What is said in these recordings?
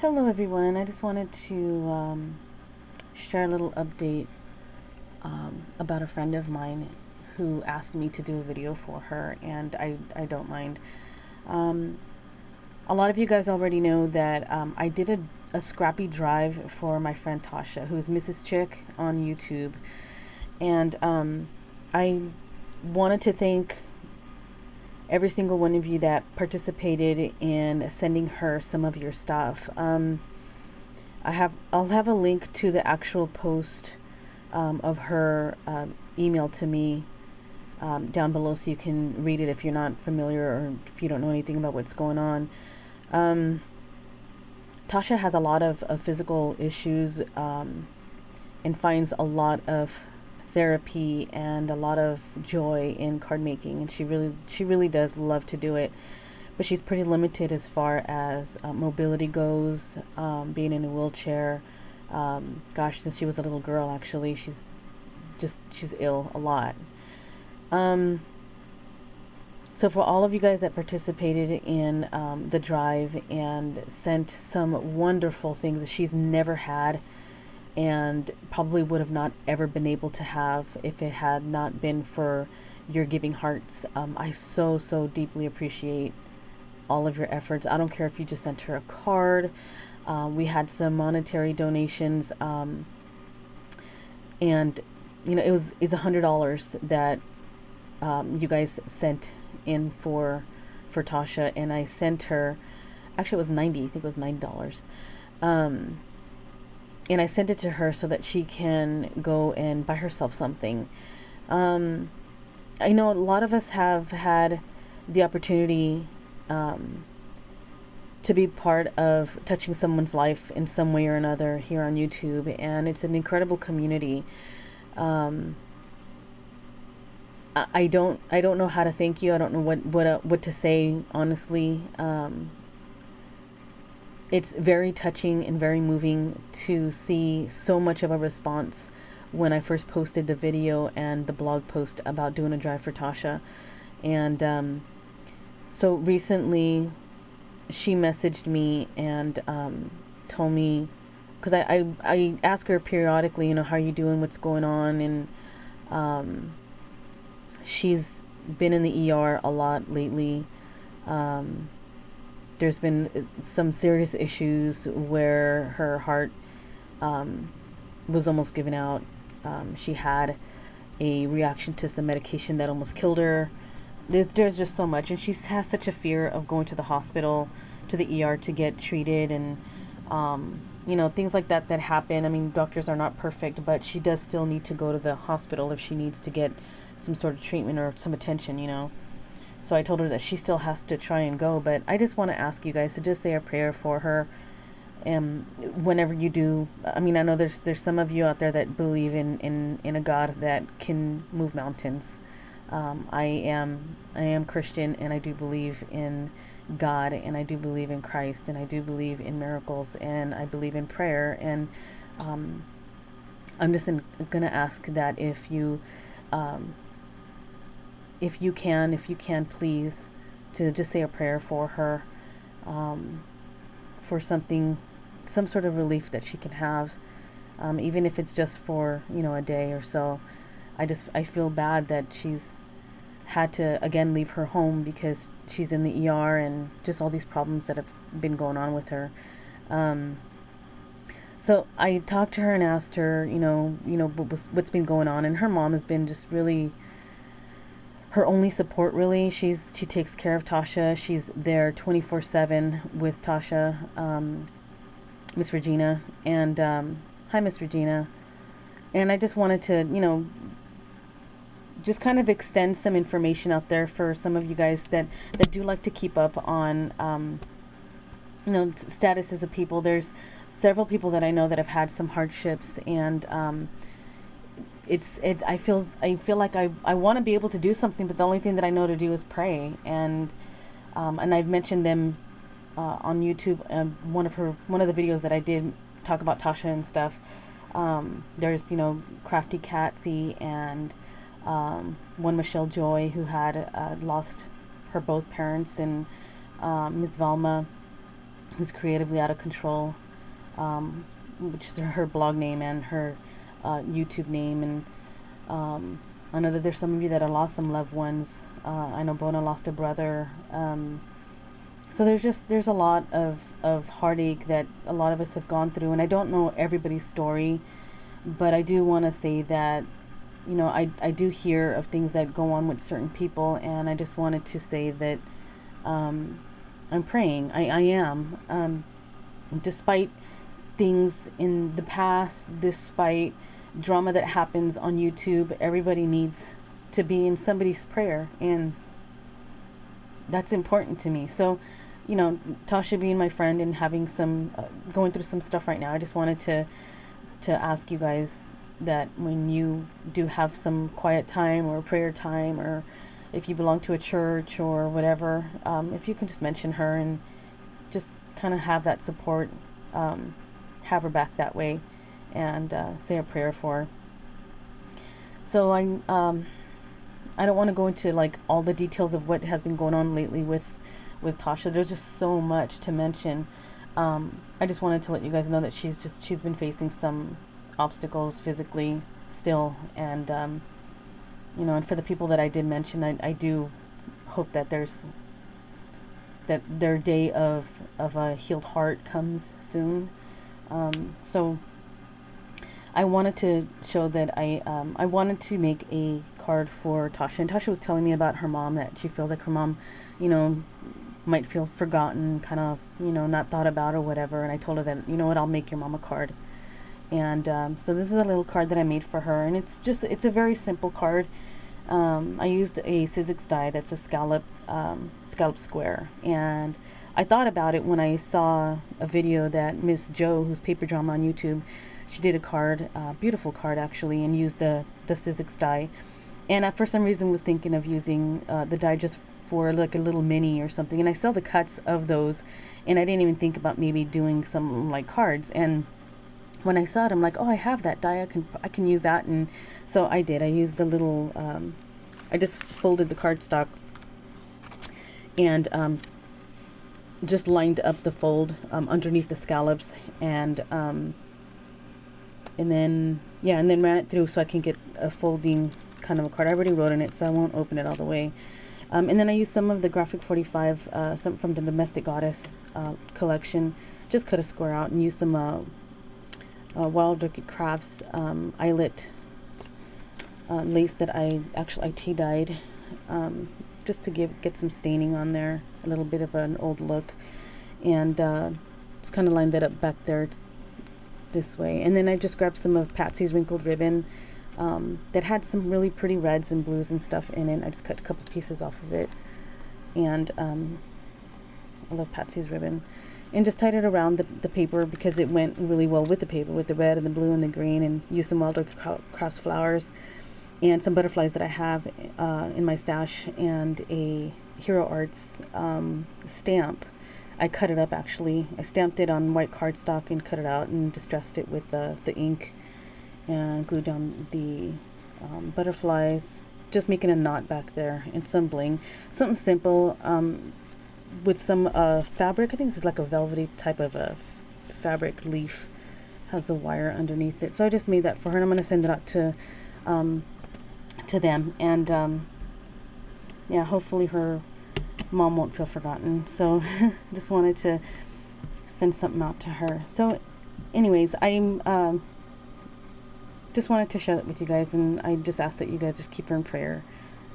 Hello everyone, I just wanted to share a little update about a friend of mine who asked me to do a video for her, and I don't mind. Um, a lot of you guys already know that I did a scrappy drive for my friend Tasha, who's Mrs. Chick on YouTube, and I wanted to thank every single one of you that participated in sending her some of your stuff. I'll have a link to the actual post of her email to me down below, so you can read it if you're not familiar or if you don't know anything about what's going on. Tasha has a lot of physical issues and finds a lot of therapy and a lot of joy in card making, and she really does love to do it, but she's pretty limited as far as mobility goes, being in a wheelchair. Gosh, since she was a little girl, actually, she's ill a lot. So for all of you guys that participated in the drive and sent some wonderful things that she's never had and probably would have not ever been able to have if it had not been for your giving hearts, I so deeply appreciate all of your efforts. I don't care if you just sent her a card. We had some monetary donations, and you know, it's $100 that you guys sent in for Tasha, and I sent her, actually it was 90, I think it was $90. And I sent it to her so that she can go and buy herself something. I know a lot of us have had the opportunity to be part of touching someone's life in some way or another here on YouTube, and it's an incredible community. I don't know how to thank you. I don't know what to say, honestly. It's very touching and very moving to see so much of a response when I first posted the video and the blog post about doing a drive for Tasha. And so recently she messaged me and told me, because I ask her periodically, you know, how are you doing, what's going on, and she's been in the ER a lot lately. There's been some serious issues where her heart was almost giving out. She had a reaction to some medication that almost killed her. There's just so much, and she has such a fear of going to the hospital, to the ER to get treated, and you know, things like that happen. I mean, doctors are not perfect, but she does still need to go to the hospital if she needs to get some sort of treatment or some attention, you know. So I told her that she still has to try and go, but I just want to ask you guys to just say a prayer for her. Whenever you do, I mean, I know there's some of you out there that believe in a God that can move mountains. I am Christian, and I do believe in God, and I do believe in Christ, and I do believe in miracles, and I believe in prayer. And I'm just gonna ask that if you can please to just say a prayer for her, for some sort of relief that she can have, even if it's just for, you know, a day or so. I feel bad that she's had to again leave her home because she's in the ER and just all these problems that have been going on with her. So I talked to her and asked her, you know what's been going on, and her mom has been just really her only support, really. She takes care of Tasha. She's there 24/7 with Tasha, Miss Regina, and hi, Miss Regina. And I just wanted to, you know, just kind of extend some information out there for some of you guys that do like to keep up on, you know, statuses of people. There's several people that I know that have had some hardships, and I feel like I want to be able to do something, but the only thing that I know to do is pray. And I've mentioned them on YouTube. One of the videos that I did talk about Tasha and stuff. There's, you know, Crafty Catsy and one Michelle Joy, who had lost her both parents, and Miss Velma, who's creatively out of control, which is her blog name and her YouTube name. And I know that there's some of you that have lost some loved ones. I know Bona lost a brother. So there's a lot of heartache that a lot of us have gone through, and I don't know everybody's story, but I do want to say that, you know, I do hear of things that go on with certain people, and I just wanted to say that I'm praying. I am. Despite things in the past, despite drama that happens on YouTube, everybody needs to be in somebody's prayer, and that's important to me. So, you know, Tasha being my friend and having some going through some stuff right now, I just wanted to ask you guys that when you do have some quiet time or prayer time, or if you belong to a church or whatever, if you can just mention her and just kind of have that support, have her back that way, and say a prayer for her. So I don't want to go into like all the details of what has been going on lately with Tasha. There's just so much to mention. I just wanted to let you guys know that she's been facing some obstacles physically still, and you know, and for the people that I did mention, I do hope that their day of a healed heart comes soon. So I wanted to show that I wanted to make a card for Tasha, and Tasha was telling me about her mom, that she feels like her mom, you know, might feel forgotten, kind of, you know, not thought about or whatever. And I told her that, you know what, I'll make your mom a card. And so this is a little card that I made for her, and it's a very simple card. I used a Sizzix die that's a scallop square, and I thought about it when I saw a video that Miss Joe, who's Paper Drama on YouTube, she did a card, beautiful card actually, and used the Sizzix die. And I, for some reason, was thinking of using the die just for like a little mini or something. And I sell the cuts of those, and I didn't even think about maybe doing some like cards. And when I saw it, I'm like, oh, I have that die. I can use that. And so I did. I used the little. I just folded the cardstock and just lined up the fold underneath the scallops, and then ran it through so I can get a folding kind of a card. I already wrote in it, so I won't open it all the way. And then I used some of the Graphic 45, some from the Domestic Goddess collection. Just cut a square out and used some Wild Orchid Crafts eyelet lace that I tea dyed, just to get some staining on there, a little bit of an old look, and just kind of lined that up back there. It's this way. And then I just grabbed some of Patsy's wrinkled ribbon that had some really pretty reds and blues and stuff in it. I just cut a couple pieces off of it, and I love Patsy's ribbon, and just tied it around the paper because it went really well with the paper, with the red and the blue and the green, and used some Wild Orchid Crafts flowers and some butterflies that I have in my stash, and a Hero Arts stamp. I cut it up actually. I stamped it on white cardstock and cut it out and distressed it with the ink, and glued down the butterflies, just making a knot back there, and some bling. Something simple with some fabric. I think this is like a velvety type of a fabric leaf. Has a wire underneath it. So I just made that for her, and I'm going to send it out to them. And yeah, hopefully her mom won't feel forgotten. So just wanted to send something out to her. So anyways, I'm just wanted to share that with you guys, and I just ask that you guys just keep her in prayer,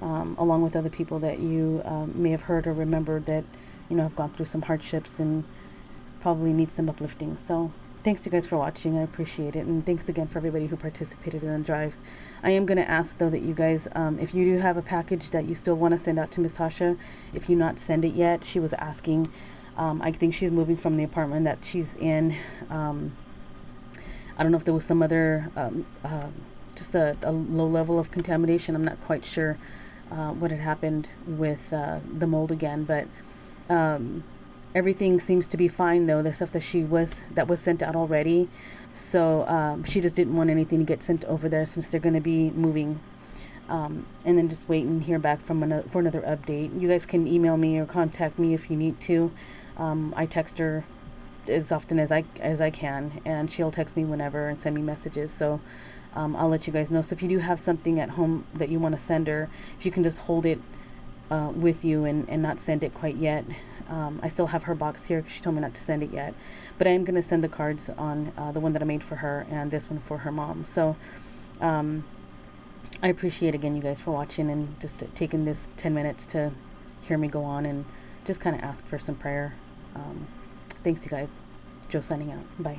along with other people that you may have heard or remembered that, you know, have gone through some hardships and probably need some uplifting. So thanks you guys for watching. I appreciate it, and thanks again for everybody who participated in the drive. I am going to ask though that you guys, if you do have a package that you still want to send out to Miss Tasha, if you not send it yet. She was asking. I think she's moving from the apartment that she's in. I don't know if there was some other, just a low level of contamination. I'm not quite sure what had happened with the mold again, but everything seems to be fine though. The stuff that was sent out already. So she just didn't want anything to get sent over there since they're going to be moving. And then just wait and hear back from for another update. You guys can email me or contact me if you need to. I text her as often as I can, and she'll text me whenever and send me messages. So I'll let you guys know. So if you do have something at home that you want to send her, if you can just hold it with you and not send it quite yet. I still have her box here because she told me not to send it yet, but I am going to send the cards on the one that I made for her and this one for her mom. So I appreciate again you guys for watching and just taking this 10 minutes to hear me go on and just kind of ask for some prayer. Thanks you guys. Joe signing out. Bye.